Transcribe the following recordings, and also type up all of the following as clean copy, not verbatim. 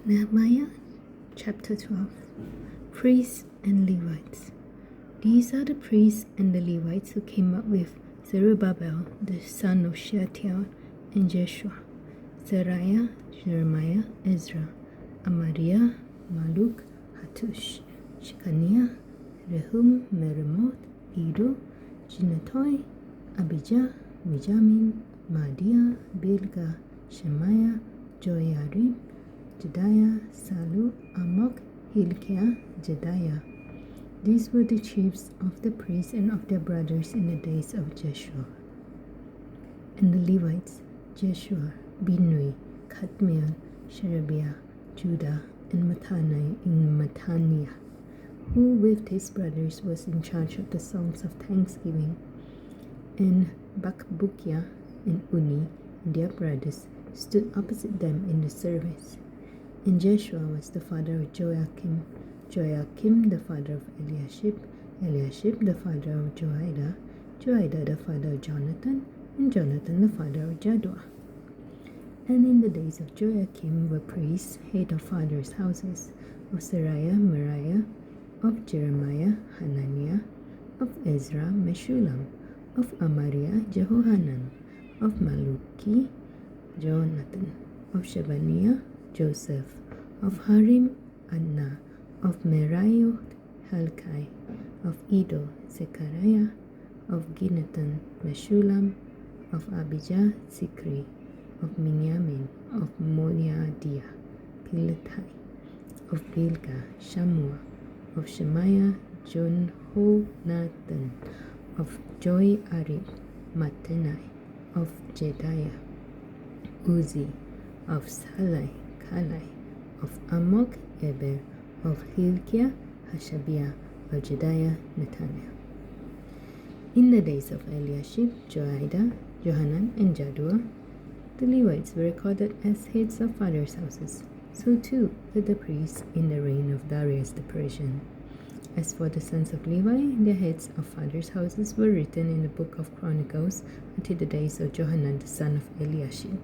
Nehemiah chapter 12. Priests and Levites. These are the priests and the Levites who came up with Zerubbabel the son of Shealtiel and Jeshua, Seraiah, Jeremiah, Ezra, Amariah, Maluk, Hattush, Shekaniah, Rehum, Meremoth, Iddo, Ginnetoy, Abijah, Mijamin, Maadiah, Bilgah, Shemaiah, Joiarib, Jedaiah, Sallu, Amok, Hilkiah, Jedaiah. These were the chiefs of the priests and of their brothers in the days of Jeshua. And the Levites, Jeshua, Binnui, Kadmiel, Sherebiah, Judah, and Mattaniah, who with his brothers was in charge of the songs of thanksgiving, and Bakbukiah and Uni and their brothers stood opposite them in the service. And Jeshua was the father of Joachim, Joachim the father of Eliashib, Eliashib the father of Joiada, Joiada the father of Jonathan, and Jonathan the father of Jaddua. And in the days of Joachim were priests, head of fathers' houses, of Seraiah, Meriah, of Jeremiah, Hananiah, of Ezra, Meshullam, of Amariah, Jehohanan, of Maluki, Jonathan, of Shebaniah, Joseph, of Harim, Adna, of Meraiah, Helkai, of Iddo, Zechariah, of Ginnatan, Meshullam, of Abijah, Zikri, of Minyamin, of Modiadiah, Pilatai, of Bilgah, Shammua, of Shemaiah, Jonathan, of Joiarib, Mattenai, of Jedaiah, Uzi, of Salai, Kalai, of Amok, Eber, of Hilkiah, Hashabiah, of Jedaiah, Nethaniah. In the days of Eliashib, Joiada, Johanan, and Jaddua, the Levites were recorded as heads of fathers' houses. So too were the priests in the reign of Darius the Persian. As for the sons of Levi, their heads of fathers' houses were written in the book of Chronicles until the days of Johanan the son of Eliashib.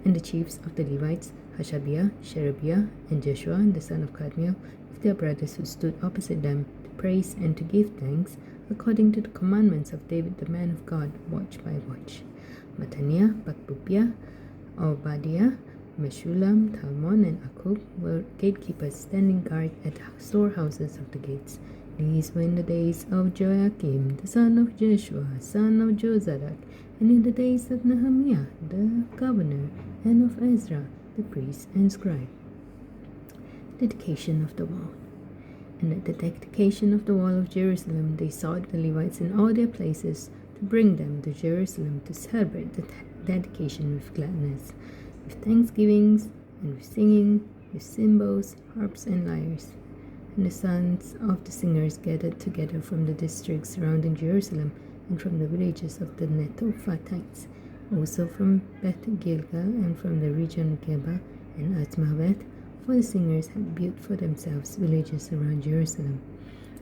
And the chiefs of the Levites, Hashabiah, Sherebiah, and Jeshua the son of Kadmiel, with their brothers who stood opposite them, to praise and to give thanks, according to the commandments of David the man of God, watch by watch. Mattaniah, Bakbukiah, Obadiah, Meshullam, Talmon, and Akub were gatekeepers standing guard at storehouses of the gates. These were in the days of Joachim, the son of Jeshua, son of Jozadak, and in the days of Nehemiah, the governor, and of Ezra, the priest and scribe. Dedication of the wall. And at the dedication of the wall of Jerusalem, they sought the Levites in all their places to bring them to Jerusalem to celebrate the dedication with gladness, with thanksgivings, and with singing, with cymbals, harps, and lyres. And the sons of the singers gathered together from the districts surrounding Jerusalem and from the villages of the Netophatites, also from Beth Gilgal and from the region of Geba and Azmaveth, for the singers had built for themselves villages around Jerusalem.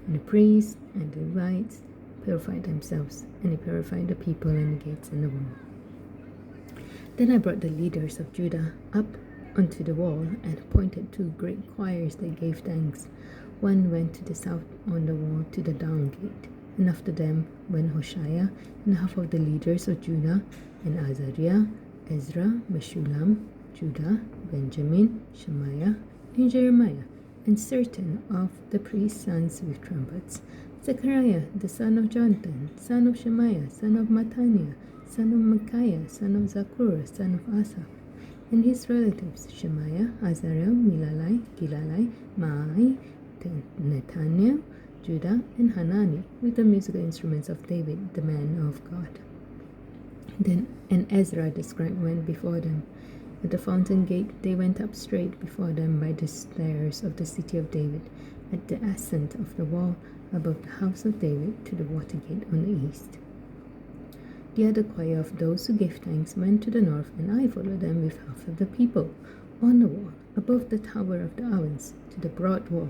And the priests and the Levites purified themselves, and they purified the people and the gates and the wall. Then I brought the leaders of Judah up onto the wall and appointed 2 great choirs that gave thanks. One went to the south on the wall to the down gate, and after them went Hoshea and half of the leaders of Judah, and Azariah, Ezra, Meshullam, Judah, Benjamin, Shemaiah, and Jeremiah, and certain of the priest's sons with trumpets, Zechariah, the son of Jonathan, son of Shemaiah, son of Mattaniah, son of Micaiah, son of Zakkur, son of Asaph, and his relatives, Shemaiah, Azariah, Milalai, Gilalai, Maai, Netaniah, Judah, and Hanani, with the musical instruments of David, the man of God. Then Ezra the scribe went before them. At the fountain gate they went up straight before them by the stairs of the city of David, at the ascent of the wall above the house of David to the water gate on the east. The other choir of those who gave thanks went to the north, and I followed them with half of the people, on the wall, above the tower of the ovens, to the broad wall,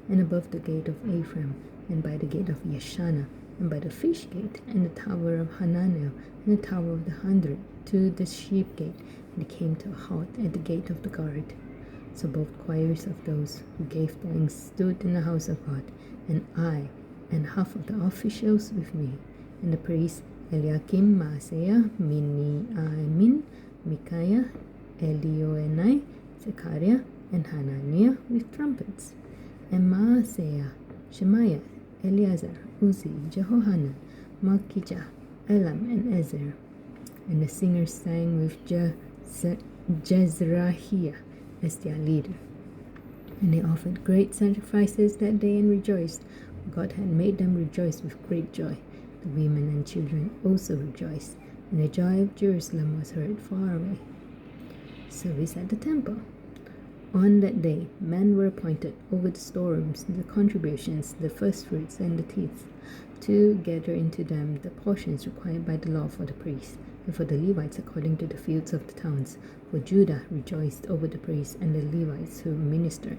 and above the gate of Ephraim, and by the gate of Yeshana, and by the fish gate, and the tower of Hananel, and the tower of the 100, to the sheep gate, and came to a halt at the gate of the guard. So both choirs of those who gave thanks stood in the house of God, and I and half of the officials with me, and the priests Eliakim, Maaseiah, Miniamin, Micaiah, Elioenai, Zechariah, and Hananiah with trumpets, and Maaseiah, Shemaiah, Eleazar, Uzi, Jehohanan, Malchijah, Elam, and Ezer. And the singers sang with Jezrahiah as their leader. And they offered great sacrifices that day and rejoiced, for God had made them rejoice with great joy. The women and children also rejoiced, and the joy of Jerusalem was heard far away. Service at the temple. On that day, men were appointed over the storerooms, the contributions, the firstfruits, and the tithes, to gather into them the portions required by the law for the priests, and for the Levites according to the fields of the towns. For Judah rejoiced over the priests and the Levites who ministered.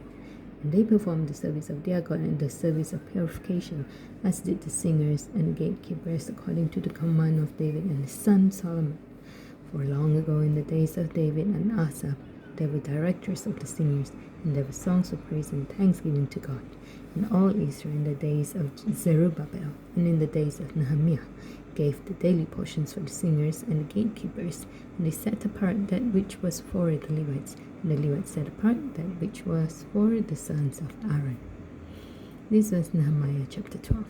And they performed the service of their God and the service of purification, as did the singers and the gatekeepers, according to the command of David and his son Solomon. For long ago, in the days of David and Asa, there were directors of the singers, and there were songs of praise and thanksgiving to God. And all Israel in the days of Zerubbabel and in the days of Nehemiah gave the daily portions for the singers and the gatekeepers, and they set apart that which was for the Levites, and the Levites set apart that which was for the sons of Aaron. This was Nehemiah chapter 12.